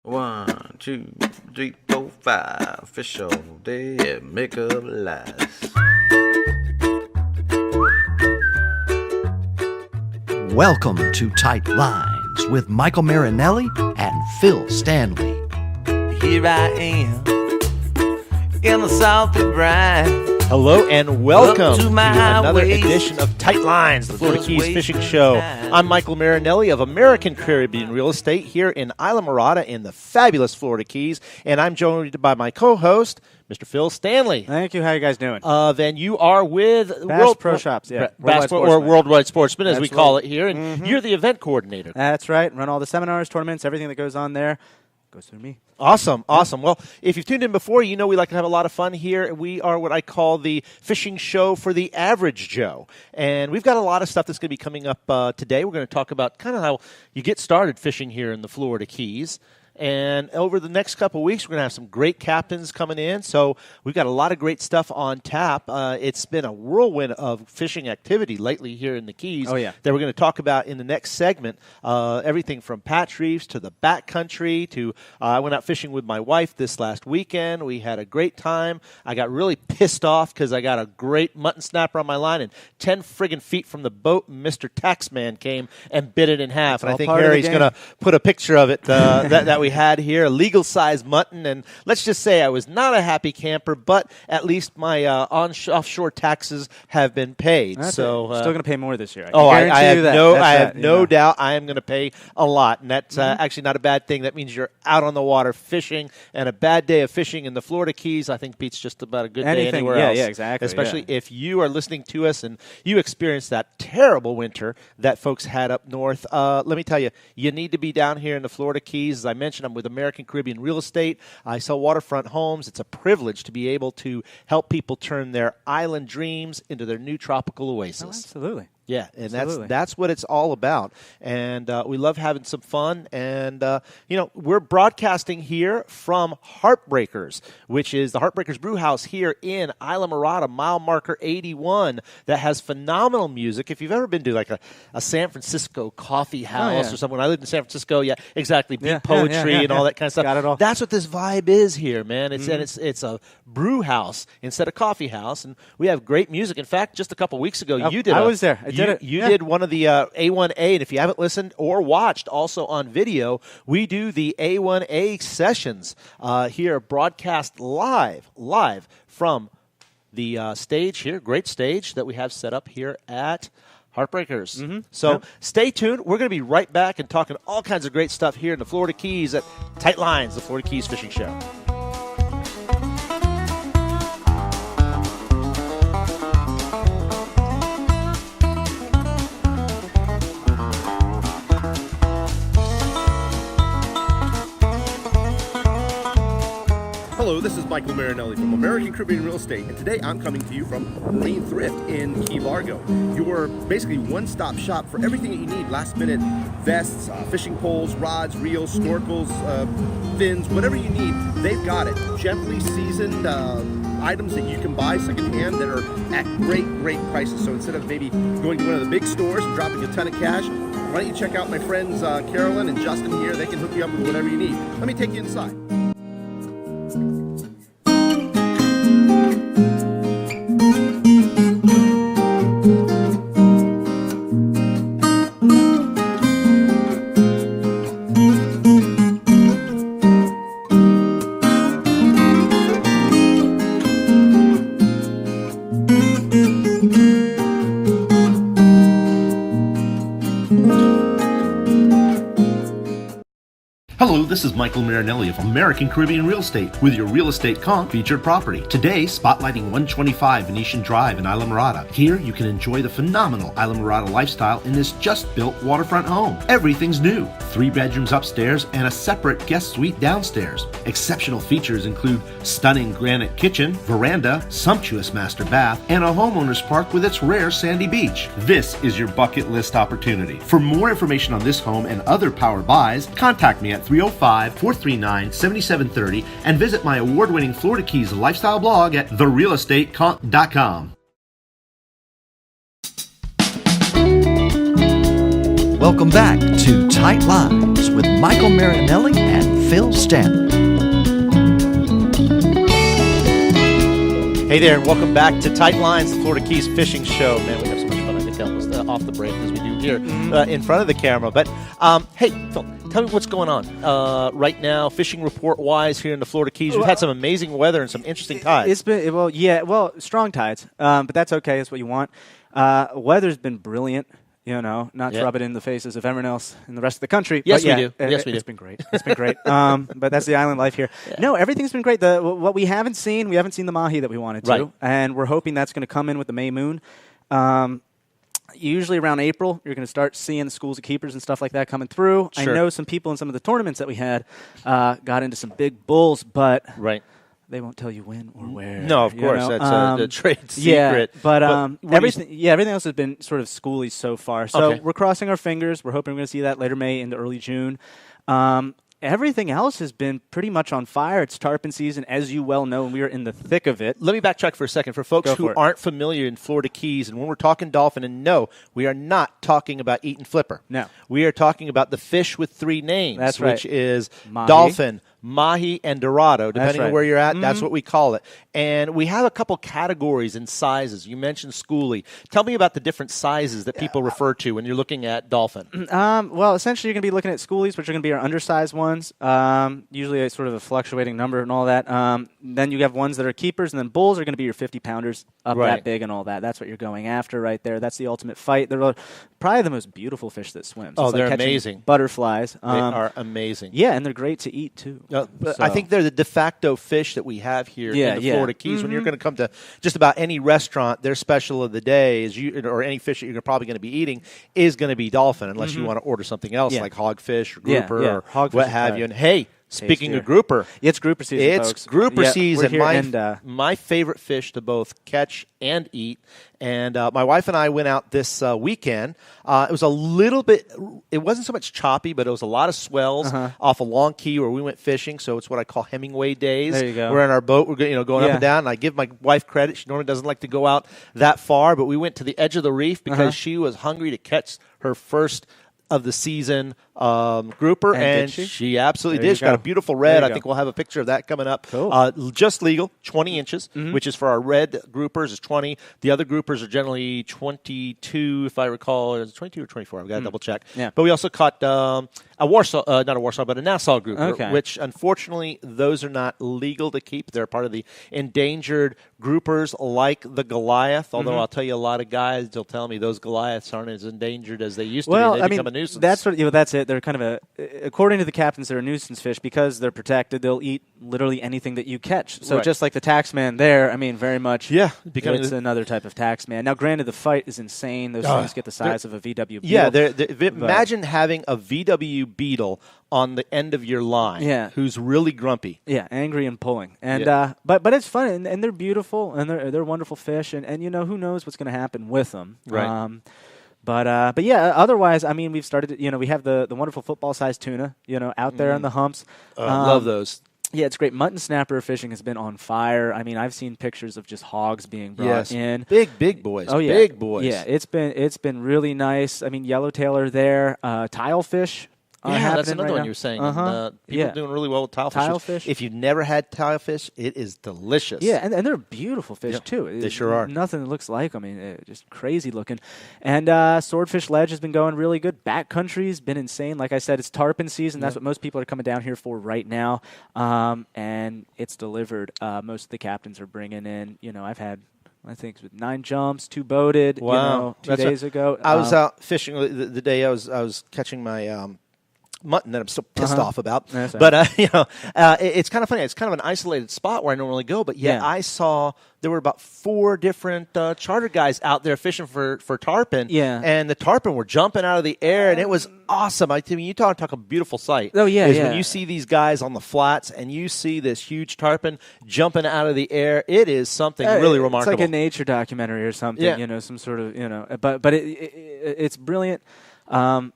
1, 2, 3, 4, 5. Fish all day and make up lies. Welcome to Tight Lines with Mykael Marinelli and Phil Stanley. Here I am in the south of Brine. Hello and welcome Up to to my another waist. edition of Tight Lines, the Florida Just Keys waist Fishing Show. time. I'm Mykael Marinelli of American Caribbean Real Estate here in Islamorada in the fabulous Florida Keys, and I'm joined by my co-host, Mr. Phil Stanley. Thank you. How you guys doing? Then you are with Bass Pro Shops, yeah. Bass Worldwide or Sportsman. Worldwide Sportsman, as we That's call right. it here, and you're the event coordinator. That's right. Run all the seminars, tournaments, everything that goes on there goes through me. Awesome. Well, if you've tuned in before, you know we like to have a lot of fun here. We are what I call the fishing show for the average Joe. And we've got a lot of stuff that's going to be coming up today. We're going to talk about kind of how you get started fishing here in the Florida Keys. And over the next couple of weeks, we're going to have some great captains coming in. So we've got a lot of great stuff on tap. It's been a whirlwind of fishing activity lately here in the Keys. Oh, yeah. That we're going to talk about in the next segment. Everything from patch reefs to the backcountry to I went out fishing with my wife this last weekend. We had a great time. I got really pissed off because I got a great mutton snapper on my line, and 10 friggin' feet from the boat, Mr. Taxman came and bit it in half. It's And I all think part of the Harry's game. going to put a picture of it that we had here, a legal-sized mutton. And let's just say I was not a happy camper, but at least my offshore taxes have been paid. That's so it. Still going to pay more this year. Oh, I guarantee have you that. no, That's I that, have you no know. doubt I am going to pay a lot, and that's actually not a bad thing. That means you're out on the water fishing, and a bad day of fishing in the Florida Keys, I think, beats just about a good day Anything, anywhere yeah, else. yeah, exactly, Especially yeah. if you are listening to us and you experienced that terrible winter that folks had up north. Let me tell you, you need to be down here in the Florida Keys. As I mentioned, I'm with American Caribbean Real Estate. I sell waterfront homes. It's a privilege to be able to help people turn their island dreams into their new tropical oasis. Oh, absolutely. Yeah, and Absolutely. that's what it's all about. And we love having some fun. And, we're broadcasting here from Heartbreakers, which is the Heartbreakers Brew House here in Islamorada, mile marker 81, that has phenomenal music. If you've ever been to like a San Francisco coffee house yeah. or something. When I lived in San Francisco, yeah, exactly, beat Yeah, poetry and all that kind of stuff. Got it all. That's what this vibe is here, man. It's and it's a brew house instead of coffee house. And we have great music. In fact, just a couple weeks ago, you did I was there. I did it. You Yeah. did one of the A1A, and if you haven't listened or watched, also on video, we do the A1A sessions here, broadcast live from the stage here, great stage that we have set up here at Heartbreakers. So stay tuned. We're going to be right back and talking all kinds of great stuff here in the Florida Keys at Tight Lines, the Florida Keys Fishing Show. Hello, this is Mykael Marinelli from American Caribbean Real Estate, and today I'm coming to you from Marine Thrift in Key Largo. Your basically one-stop shop for everything that you need, last-minute vests, fishing poles, rods, reels, snorkels, fins, whatever you need, they've got it. Gently seasoned items that you can buy secondhand that are at great prices. So instead of maybe going to one of the big stores and dropping a ton of cash, why don't you check out my friends Carolyn and Justin here. They can hook you up with whatever you need. Let me take you inside. Hello, this is Mykael Marinelli of American Caribbean Real Estate with your Real Estate Conch featured property. Today, spotlighting 125 Venetian Drive in Islamorada. Here, you can enjoy the phenomenal Islamorada lifestyle in this just-built waterfront home. Everything's new. 3 bedrooms upstairs and a separate guest suite downstairs. Exceptional features include stunning granite kitchen, veranda, sumptuous master bath, and a homeowner's park with its rare sandy beach. This is your bucket list opportunity. For more information on this home and other power buys, contact me at 305-439-7730 and visit my award-winning Florida Keys lifestyle blog at therealestateconch.com. welcome back to Tight Lines with Mykael Marinelli and Phil Stanley. Hey there, and welcome back to Tight Lines, the Florida Keys Fishing Show. Man, we have so much fun, I think, off the break as we do here in front of the camera. But, hey, Phil, tell me what's going on right now, fishing report-wise here in the Florida Keys. We've had some amazing weather and some interesting tides. It's been, strong tides, but that's okay. That's what you want. Weather's been brilliant. Not to rub it in the faces of everyone else in the rest of the country. Yes, but we do. Yes, we do. It's been great. It's been great. But that's the island life here. Yeah. No, everything's been great. What we haven't seen the mahi that we wanted to. Right. And we're hoping that's going to come in with the May moon. Usually around April, you're going to start seeing the schools of keepers and stuff like that coming through. Sure. I know some people in some of the tournaments that we had got into some big bulls, but they won't tell you when or where. No, of course. That's a trade secret. Yeah, but everything else has been sort of schooly so far. So we're crossing our fingers. We're hoping we're going to see that later May into early June. Everything else has been pretty much on fire. It's tarpon season, as you well know, and we are in the thick of it. Let me backtrack for a second. For folks who aren't familiar in Florida Keys, and when we're talking dolphin, and no, we are not talking about eat and flipper. No. We are talking about the fish with three names, That's right. which is Mahi. dolphin, mahi, and dorado, depending on where you're at. Mm-hmm. That's what we call it. And we have a couple categories and sizes. You mentioned schoolie. Tell me about the different sizes that people refer to when you're looking at dolphin. Well, essentially, you're going to be looking at schoolies, which are going to be our undersized ones. Usually a sort of a fluctuating number and all that. Then you have ones that are keepers, and then bulls are going to be your 50-pounders up that big and all that. That's what you're going after right there. That's the ultimate fight. They're probably the most beautiful fish that swims. Oh, it's they're like catching amazing. Butterflies. They are amazing. Yeah, and they're great to eat, too. I think they're the de facto fish that we have here in the Florida Keys. Mm-hmm. When you're going to come to just about any restaurant, their special of the day is or any fish that you're probably going to be eating is going to be dolphin, unless you want to order something else like hogfish or grouper or Hogfish what have you. And hey, speaking of grouper, it's grouper season. It's folks. grouper season. And My favorite fish to both catch and eat. And my wife and I went out this weekend. It was a little bit. It wasn't so much choppy, but it was a lot of swells off a long key where we went fishing. So it's what I call Hemingway days. There you go. We're in our boat. We're going up and down. And I give my wife credit. She normally doesn't like to go out that far, but we went to the edge of the reef because she was hungry to catch her first of the season grouper, and she absolutely did. She got a beautiful red. I think we'll have a picture of that coming up. Cool. Just legal, 20 inches, which is for our red groupers is 20. The other groupers are generally 22, if I recall. Is it 22 or 24? I've got to double check. Yeah. But we also caught a Warsaw, not a Warsaw, but a Nassau grouper, which unfortunately those are not legal to keep. They're part of the endangered groupers like the Goliath, although I'll tell you a lot of guys will tell me those Goliaths aren't as endangered as they used to be. They become a nuisance. That's it. They're kind of according to the captains, they're a nuisance fish because they're protected. They'll eat literally anything that you catch. So just like the taxman there, I mean, very much. Yeah, it's another type of taxman. Now, granted, the fight is insane. Those things get the size of a VW beetle. Yeah, imagine having a VW beetle on the end of your line who's really grumpy. Yeah, angry and pulling. And but it's fun, and they're beautiful, and they're wonderful fish, and who knows what's going to happen with them. Right. But yeah, otherwise, I mean, we've started, we have the wonderful football-sized tuna, out there in the humps. Love those. Yeah, it's great. Mutton snapper fishing has been on fire. I mean, I've seen pictures of just hogs being brought in. Big boys. Oh, yeah. Big boys. Yeah, it's been really nice. I mean, yellowtail are there. Tilefish. That's another one you were saying. People are doing really well with tilefish. If you've never had tilefish, it is delicious. Yeah, and they're beautiful fish, too. They sure are. Nothing that looks like them. I mean, just crazy looking. And swordfish ledge has been going really good. Backcountry's been insane. Like I said, it's tarpon season. That's what most people are coming down here for right now. And it's delivered. Most of the captains are bringing in, I've had, I think, 9 jumps, 2 boated, 2 days ago. I was out fishing the day I was catching my mutton that I'm still pissed off about. But, it's kind of funny. It's kind of an isolated spot where I normally go. But, I saw there were about 4 different charter guys out there fishing for tarpon. Yeah. And the tarpon were jumping out of the air, and it was awesome. I mean, you talk a beautiful sight. Oh, yeah, When you see these guys on the flats and you see this huge tarpon jumping out of the air, it is something really remarkable. It's like a nature documentary or something, some sort of, but it's brilliant.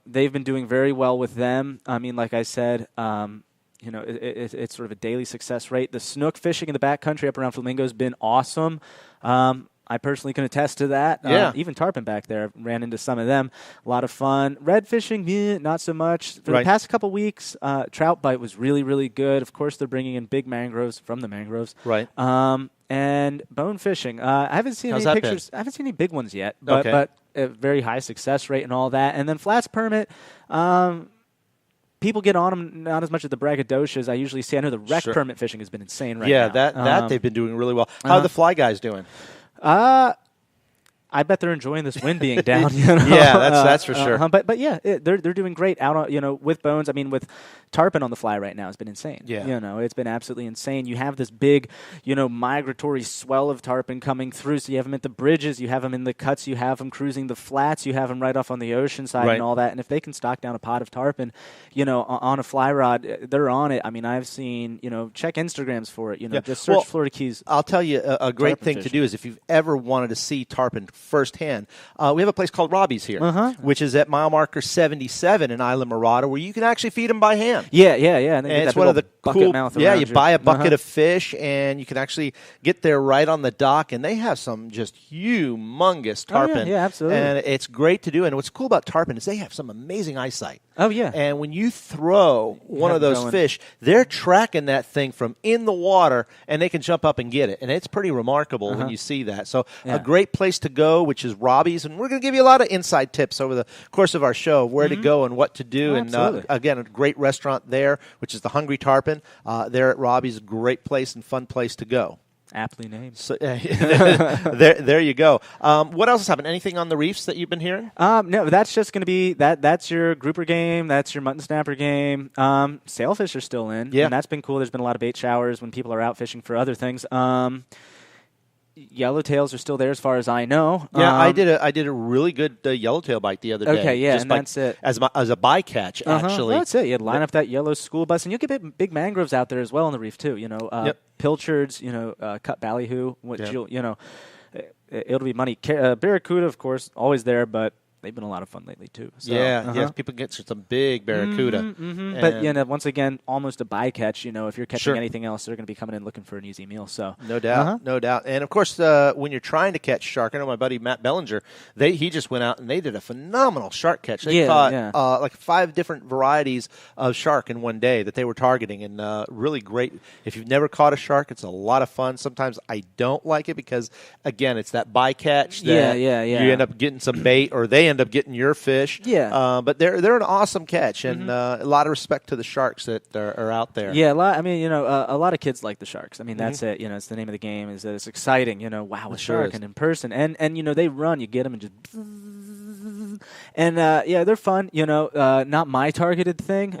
They've been doing very well with them. I mean, like I said, it's sort of a daily success rate. The snook fishing in the backcountry up around Flamingo has been awesome. I personally can attest to that. Yeah. Even tarpon back there, ran into some of them. A lot of fun. Red fishing, not so much. For Right. the past couple weeks, trout bite was really, really good. Of course, they're bringing in big mangroves from the mangroves. Right. And bone fishing. I haven't seen How's any that been? pictures. I haven't seen any big ones yet, but, Okay. but a very high success rate and all that. And then flats permit. People get on them not as much as the braggadocious I usually see. I know the wreck Sure. permit fishing has been insane right Yeah, now. that they've been doing really well. How are the fly guys doing? I bet they're enjoying this wind being down. You know? Yeah, that's for sure. But yeah, they're doing great out on, with bones. I mean, with tarpon on the fly right now has been insane. Yeah. It's been absolutely insane. You have this big, migratory swell of tarpon coming through. So you have them at the bridges, you have them in the cuts, you have them cruising the flats, you have them right off on the ocean side Right. and all that. And if they can stock down a pot of tarpon, on a fly rod, they're on it. I mean, I've seen, check Instagrams for it. Just search Well, Florida Keys. I'll tell you a great Tarpon thing to fishing. do is if you've ever wanted to see tarpon firsthand, we have a place called Robbie's here, which is at mile marker 77 in Islamorada, where you can actually feed them by hand. Yeah. And then And get it's that one of the little bucket cool. mouth Yeah, around you you. buy a bucket of fish, and you can actually get there right on the dock, and they have some just humongous Oh, yeah, tarpon. yeah, absolutely. And it's great to do. And what's cool about tarpon is they have some amazing eyesight. Oh, yeah. And when you throw one have of those going. fish, they're tracking that thing from in the water, and they can jump up and get it. And it's pretty remarkable when you see that. So Yeah. a great place to go, which is Robbie's. And we're going to give you a lot of inside tips over the course of our show of where to go and what to do. Oh, and absolutely. again, a great restaurant there, which is the Hungry Tarpon. There at Robbie's, a great place and fun place to go. Aptly named. So there you go. What else has happened? Anything on the reefs that you've been hearing? No, that's just going to be that's your grouper game. That's your mutton snapper game. Sailfish are still in. Yeah. And that's been cool. There's been a lot of bait showers when people are out fishing for other things. Yellowtails are still there as far as I know. Yeah, I did a really good yellowtail bite the other day. Okay, yeah, just and by- that's it. as a bycatch actually. Well, that's it. You line up that yellow school bus, and you'll get big mangroves out there as well on the reef too. Yep. Pilchards, cut ballyhoo, which Yep. it'll be money. Barracuda, of course, always there, but they've been a lot of fun lately too. So, Yes, people get some big barracuda. But And once again, almost a bycatch. If you're catching Sure. anything else, they're going to be coming in looking for an easy meal. So no doubt, no doubt. And of course, when you're trying to catch shark, I know my buddy Matt Bellinger. He just went out and they did a phenomenal shark catch. They caught like 5 different varieties of shark in one day that they were targeting, and really great. If you've never caught a shark, it's a lot of fun. Sometimes I don't like it because again, it's that bycatch. That Yeah. You end up getting some bait, or they end up getting your fish. Yeah. But they're an awesome catch, and a lot of respect to the sharks that are out there. yeah, a lot of kids like the sharks. I mean, that's it. It's the name of the game. Is that it's exciting. Wow, a sure shark is. and in person, and they run. You get them and just. And they're fun. Not my targeted thing.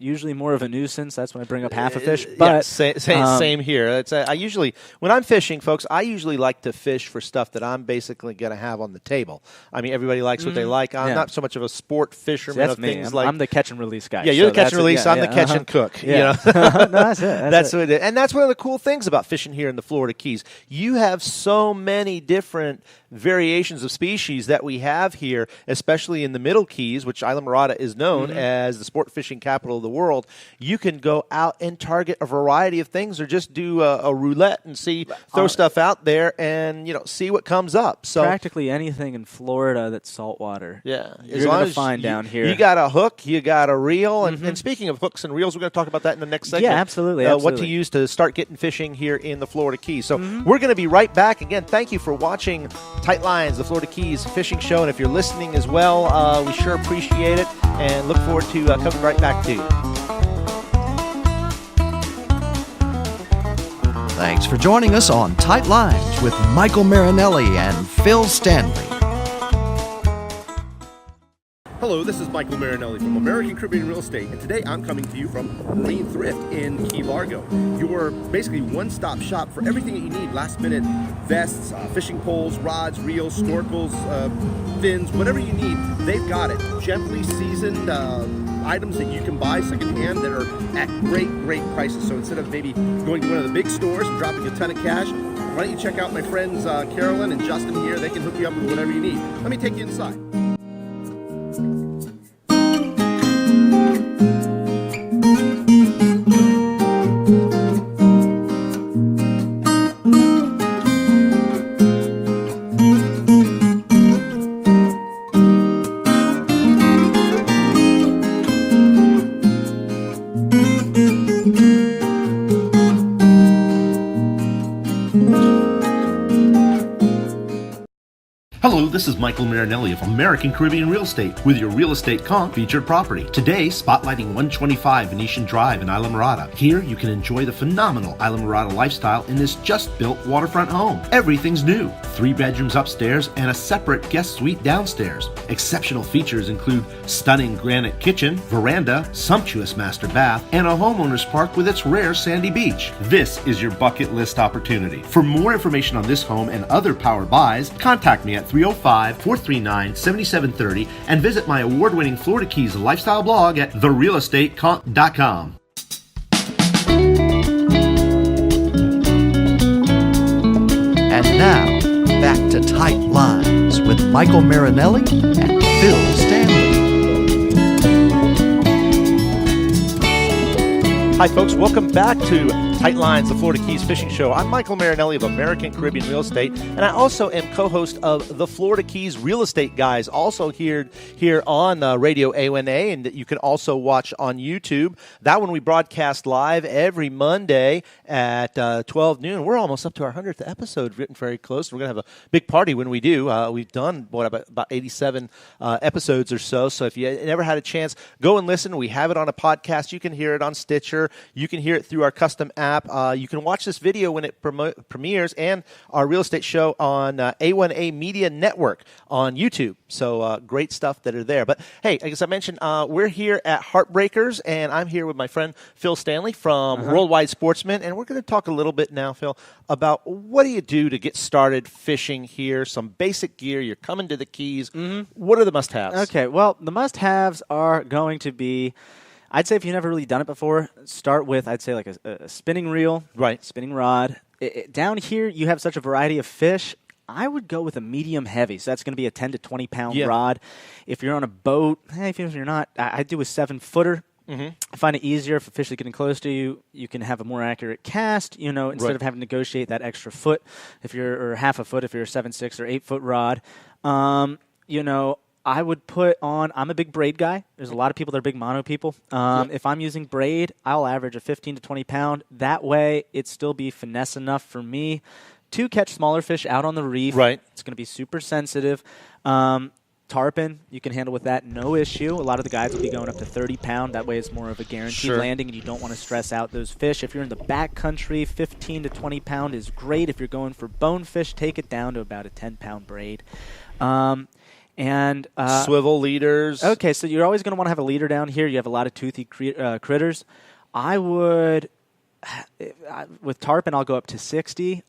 Usually more of a nuisance. That's when I bring up half a fish. But same here. It's I usually, when I'm fishing, folks, I usually like to fish for stuff that I'm basically going to have on the table. I mean, everybody likes what they like. I'm Yeah. not so much of a sport fisherman that's of me. things I'm the catch and release guy. yeah, you're so the catch that's and it. release. Yeah, I'm yeah, the catch and cook. Yeah. You know? No, that's it. That's what it is. And that's one of the cool things about fishing here in the Florida Keys. You have so many different variations of species that we have here, especially in the Middle Keys, which Islamorada is known as the sport fishing capital of the world. You can go out and target a variety of things, or just do a roulette and throw stuff out there and see what comes up. So Practically anything in Florida that's saltwater. yeah, You're going to find down here. You got a hook, you got a reel, and speaking of hooks and reels, we're going to talk about that in the next segment. Yeah, absolutely. What to absolutely. use to start getting fishing here in the Florida Keys. So we're going to be right back. Again, thank you for watching Tight Lines, the Florida Keys fishing show. And if you're listening as well, we sure appreciate it and look forward to coming right back to you. Thanks for joining us on Tight Lines with Mykael Marinelli and Phil Stanley. Hello, this is Mykael Marinelli from American Caribbean Real Estate, and today I'm coming to you from Marine Thrift in Key Largo. Your basically one-stop shop for everything that you need: last-minute vests, fishing poles, rods, reels, snorkels, fins, whatever you need, they've got it. Gently seasoned items that you can buy secondhand that are at great prices. So instead of maybe going to one of the big stores and dropping a ton of cash, why don't you check out my friends Carolyn and Justin here? They can hook you up with whatever you need. Let me take you inside. This is Mykael Marinelli of American Caribbean Real Estate with your Real Estate Conch featured property. Today, spotlighting 125 Venetian Drive in Islamorada. Here, you can enjoy the phenomenal Islamorada lifestyle in this just-built waterfront home. Everything's new. 3 bedrooms upstairs and a separate guest suite downstairs. Exceptional features include stunning granite kitchen, veranda, sumptuous master bath, and a homeowner's park with its rare sandy beach. This is your bucket list opportunity. For more information on this home and other power buys, contact me at 305-439-7730 and visit my award-winning Florida Keys lifestyle blog at therealestateconch.com. And now, back to Tight Lines with Mykael Marinelli and Phil Stanley. Hi, folks. Welcome back to Tight Lines, the Florida Keys Fishing Show. I'm Mykael Marinelli of American Caribbean Real Estate, and I also am co-host of the Florida Keys Real Estate Guys, also here on Radio A1A, and that you can also watch on YouTube. That one we broadcast live every Monday at 12 noon. We're almost up to our 100th episode, written very close. We're going to have a big party when we do. We've done, about 87 episodes or so, so if you never had a chance, go and listen. We have it on a podcast. You can hear it on Stitcher. You can hear it through our custom app. You can watch this video when it premieres, and our real estate show on A1A Media Network on YouTube. So great stuff that are there. But hey, as I mentioned, we're here at Heartbreakers, and I'm here with my friend Phil Stanley from Worldwide Sportsman, and we're going to talk a little bit now, Phil, about what do you do to get started fishing here, some basic gear. You're coming to the Keys. What are the must-haves? Okay, well, the must-haves are going to be, I'd say if you've never really done it before, start with, I'd say, like a spinning reel, Right. spinning rod. Down here, you have such a variety of fish. I would go with a medium heavy, so that's going to be a 10 to 20 pound rod. If you're on a boat, if you're not, I do a 7-footer. I find it easier if a fish is getting close to you. You can have a more accurate cast, instead of having to negotiate that extra foot, or half a foot if you're a 7.6 or 8-foot rod. I would put on, I'm a big braid guy. There's a lot of people that are big mono people. If I'm using braid, I'll average a 15 to 20 pound. That way, it'd still be finesse enough for me to catch smaller fish out on the reef. Right. It's going to be super sensitive. Tarpon, you can handle with that, no issue. A lot of the guys will be going up to 30 pound. That way it's more of a guaranteed landing, and you don't want to stress out those fish. If you're in the back country, 15 to 20 pound is great. If you're going for bonefish, take it down to about a 10-pound braid. Swivel leaders. Okay, so you're always going to want to have a leader down here. You have a lot of toothy critters. I would, with tarpon, I'll go up to 60.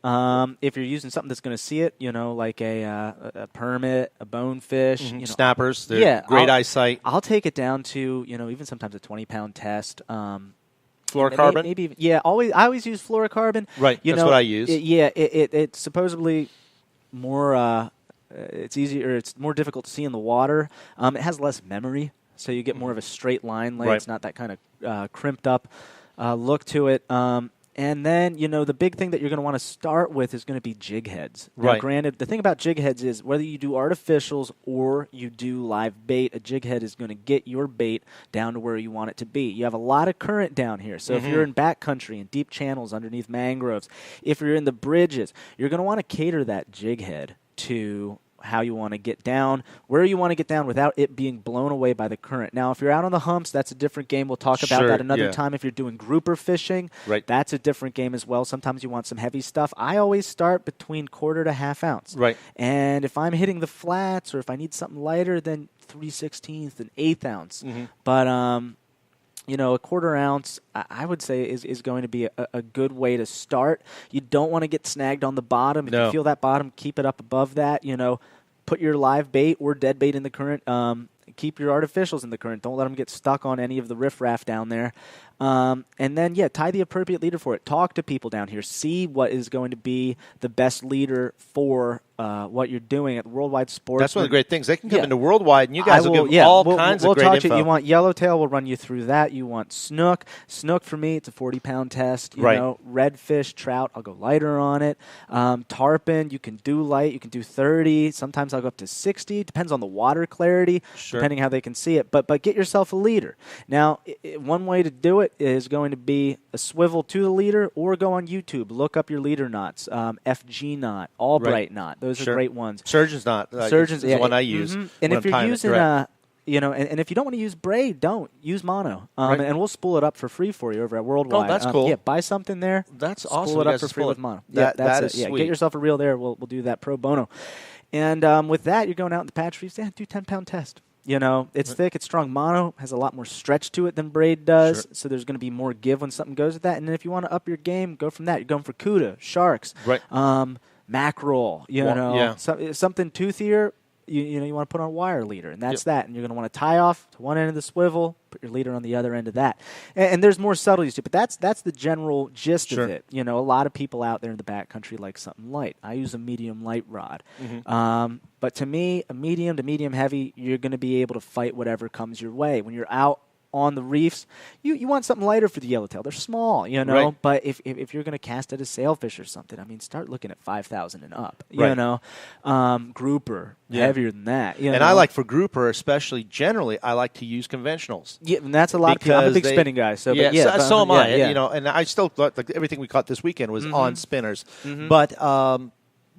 If you're using something that's going to see it, like a permit, a bonefish. Snappers, they're great eyesight. I'll take it down to, even sometimes a 20-pound test. Fluorocarbon? Maybe I always use fluorocarbon. Right, that's what I use. It's supposedly more... it's easier. It's more difficult to see in the water. It has less memory, so you get more of a straight line lay. Right. It's not that kind of crimped up look to it. And then, the big thing that you're going to want to start with is going to be jig heads. Now, Right. granted, the thing about jig heads is whether you do artificials or you do live bait, a jig head is going to get your bait down to where you want it to be. You have a lot of current down here. So if you're in backcountry and deep channels underneath mangroves, if you're in the bridges, you're going to want to cater that jig head to how you want to get down, where you want to get down without it being blown away by the current. Now, if you're out on the humps, that's a different game. We'll talk about that another time. If you're doing grouper fishing, that's a different game as well. Sometimes you want some heavy stuff. I always start between quarter to half ounce. Right. And if I'm hitting the flats or if I need something lighter, then 3/16 and 1/8 ounce. But a quarter ounce, I would say, is going to be a good way to start. You don't want to get snagged on the bottom. If you feel that bottom, keep it up above that. Put your live bait or dead bait in the current. Keep your artificials in the current. Don't let them get stuck on any of the riffraff down there. And then, tie the appropriate leader for it. Talk to people down here. See what is going to be the best leader for what you're doing at Worldwide Sports. That's one of the great things. They can come into Worldwide, and you guys will give all kinds of great talk info. To you. You want yellowtail, we'll run you through that. You want snook. Snook, for me, it's a 40-pound test. You know, redfish, trout, I'll go lighter on it. Tarpon, you can do light. You can do 30. Sometimes I'll go up to 60. Depends on the water clarity, depending how they can see it. But get yourself a leader. Now, one way to do it, it is going to be a swivel to the leader, or go on YouTube. Look up your leader knots, FG knot, Albright knot. Those are great ones. Surgeon's knot. Surgeon's is the one I use. And when if I'm you're tying it using direct. and if you don't want to use braid, don't use mono. And we'll spool it up for free for you over at Worldwide. Oh, that's cool. Yeah, buy something there. That's spool awesome. it You up guys for just free spool with it. mono. That That's is it. Yeah, sweet. get yourself a reel there. We'll do that pro bono. And with that, you're going out in the patch reefs. Do 10-pound test. It's thick, it's strong. Mono has a lot more stretch to it than braid does, so there's going to be more give when something goes with that. And then if you want to up your game, go from that. You're going for cuda, sharks, mackerel, something toothier. You want to put on a wire leader, and that's that. And you're going to want to tie off to one end of the swivel, put your leader on the other end of that. And there's more subtleties to it, but that's the general gist of it. A lot of people out there in the backcountry like something light. I use a medium light rod. But to me, a medium to medium heavy, you're going to be able to fight whatever comes your way. When you're out on the reefs, you want something lighter for the yellowtail. They're small, But if you're going to cast at a sailfish or something, start looking at 5,000 and up. Grouper, heavier than that. And I like for grouper, especially generally, I like to use conventionals. Yeah, and that's a lot of people. I'm a big spinning guy, so so am I. Yeah. And I still thought everything we caught this weekend was on spinners, but.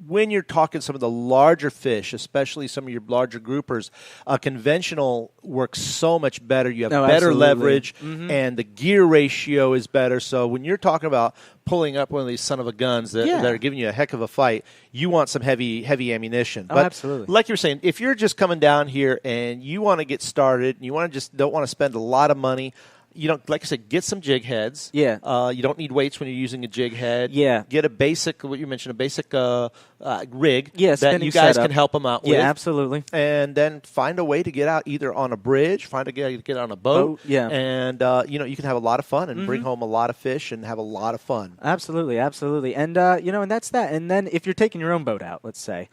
When you're talking some of the larger fish, especially some of your larger groupers, a conventional works so much better. You have better leverage, and the gear ratio is better. So when you're talking about pulling up one of these son of a guns that are giving you a heck of a fight, you want some heavy ammunition. But absolutely. Like you're saying, if you're just coming down here and you want to get started, and you don't want to spend a lot of money, like I said, get some jig heads. Yeah. You don't need weights when you're using a jig head. Yeah. Get a basic, what you mentioned, a basic rig that you guys setup. can help them out with. Yeah, absolutely. And then find a way to get out either on a bridge, find a way to get on a boat. And, you can have a lot of fun and bring home a lot of fish and have a lot of fun. Absolutely. And, and that's that. And then if you're taking your own boat out, let's say,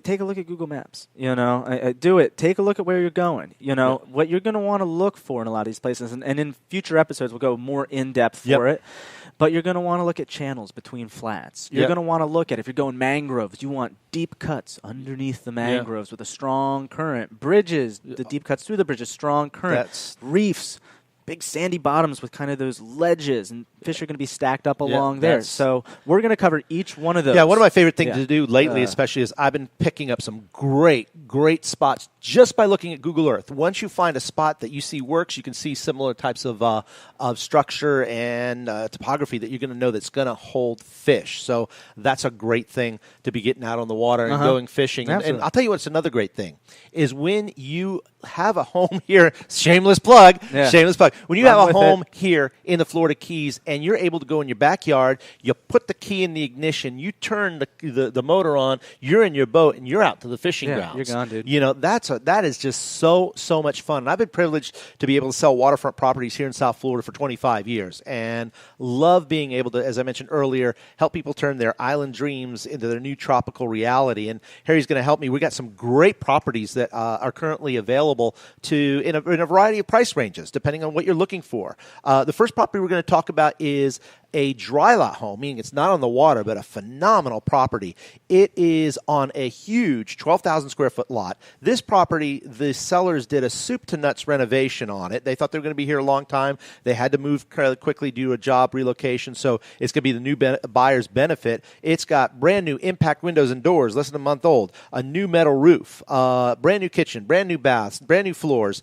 take a look at Google Maps. Do it. Take a look at where you're going. What you're going to want to look for in a lot of these places. And in future episodes, we'll go more in depth for it. But you're going to want to look at channels between flats. You're going to want to look at, if you're going mangroves, you want deep cuts underneath the mangroves with a strong current. Bridges, the deep cuts through the bridges, strong current. Reefs, big sandy bottoms with kind of those ledges, and fish are going to be stacked up along there. So we're going to cover each one of those. Yeah, one of my favorite things to do lately, especially, is I've been picking up some great spots just by looking at Google Earth. Once you find a spot that you see works, you can see similar types of structure and topography that you're going to know that's going to hold fish. So that's a great thing to be getting out on the water and going fishing. And I'll tell you what's another great thing is when you have a home here, shameless plug. When you have a home here in the Florida Keys and you're able to go in your backyard, you put the key in the ignition, you turn the motor on, you're in your boat, and you're out to the fishing grounds. You're gone, dude. That is just so much fun. And I've been privileged to be able to sell waterfront properties here in South Florida for 25 years and love being able to, as I mentioned earlier, help people turn their island dreams into their new tropical reality. And Harry's going to help me. We got some great properties that are currently available in a variety of price ranges, depending on what you're looking for. The first property we're going to talk about is a dry lot home, meaning it's not on the water, but a phenomenal property. It is on a huge 12,000 square foot lot. This property, the sellers did a soup to nuts renovation on it. They thought they were going to be here a long time. They had to move quickly due to a job relocation, so it's going to be the new buyer's benefit. It's got brand new impact windows and doors, less than a month old, a new metal roof, brand new kitchen, brand new baths, brand new floors,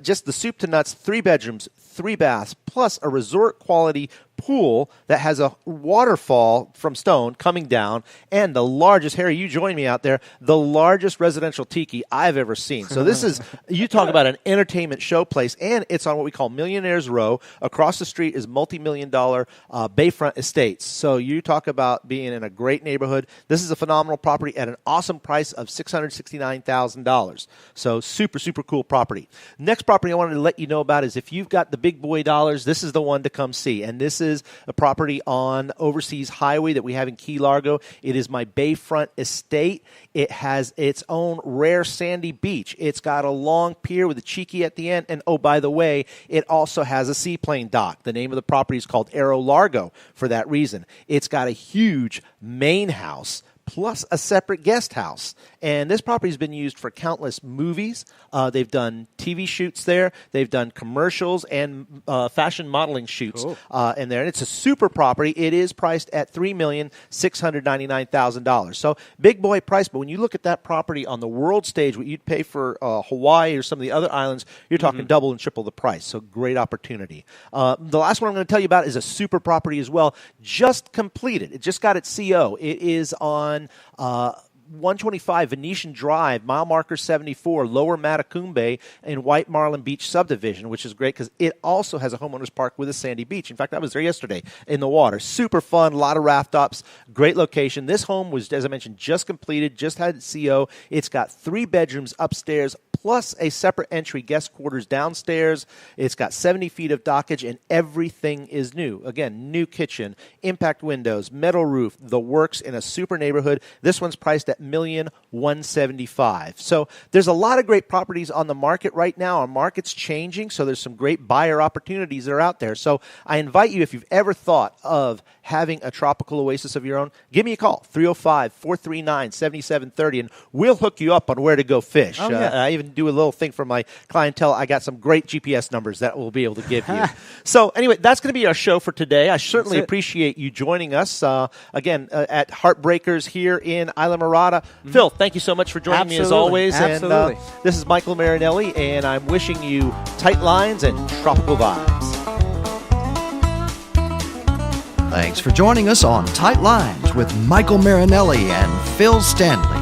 just the soup to nuts, 3 bedrooms, 3 baths, plus a resort quality pool that has a waterfall from stone coming down, and the largest, Harry, you join me out there, the largest residential tiki I've ever seen. So this is, you talk about an entertainment showplace, and it's on what we call Millionaire's Row. Across the street is multi-million-dollar Bayfront Estates. So you talk about being in a great neighborhood. This is a phenomenal property at an awesome price of $669,000. So super, super cool property. Next property I wanted to let you know about is if you've got the big boy dollars, this is the one to come see. And this is a property on Overseas Highway that we have in Key Largo. It is my Bayfront Estate. It has its own rare sandy beach. It's got a long pier with a cheeky at the end. And, oh, by the way, it also has a seaplane dock. The name of the property is called Aero Largo for that reason. It's got a huge main house plus a separate guest house. And this property has been used for countless movies. They've done TV shoots there. They've done commercials and fashion modeling shoots in there. And it's a super property. It is priced at $3,699,000. So big boy price. But when you look at that property on the world stage, what you'd pay for Hawaii or some of the other islands, you're talking double and triple the price. So great opportunity. The last one I'm going to tell you about is a super property as well. Just completed. It just got its CO. It is on 125 Venetian Drive, mile marker 74, Lower Matacumbe in White Marlin Beach subdivision, which is great because it also has a homeowners park with a sandy beach. In fact, I was there yesterday in the water. Super fun, a lot of raft stops, great location. This home was, as I mentioned, just completed, just had its CO. It's got 3 bedrooms upstairs, plus a separate entry guest quarters downstairs. It's got 70 feet of dockage, and everything is new. Again, new kitchen, impact windows, metal roof, the works in a super neighborhood. This one's priced at $1,175,000. So there's a lot of great properties on the market right now. Our market's changing, so there's some great buyer opportunities that are out there. So I invite you, if you've ever thought of having a tropical oasis of your own, give me a call, 305-439-7730, and we'll hook you up on where to go fish. I even do a little thing for my clientele. I got some great GPS numbers that we'll be able to give you. So anyway, that's going to be our show for today. I certainly appreciate you joining us again at Heartbreakers here in Islamorada. Phil, thank you so much for joining me as always. Absolutely. And this is Mykael Marinelli, and I'm wishing you tight lines and tropical vibes. Thanks for joining us on Tight Lines with Mykael Marinelli and Phil Stanley.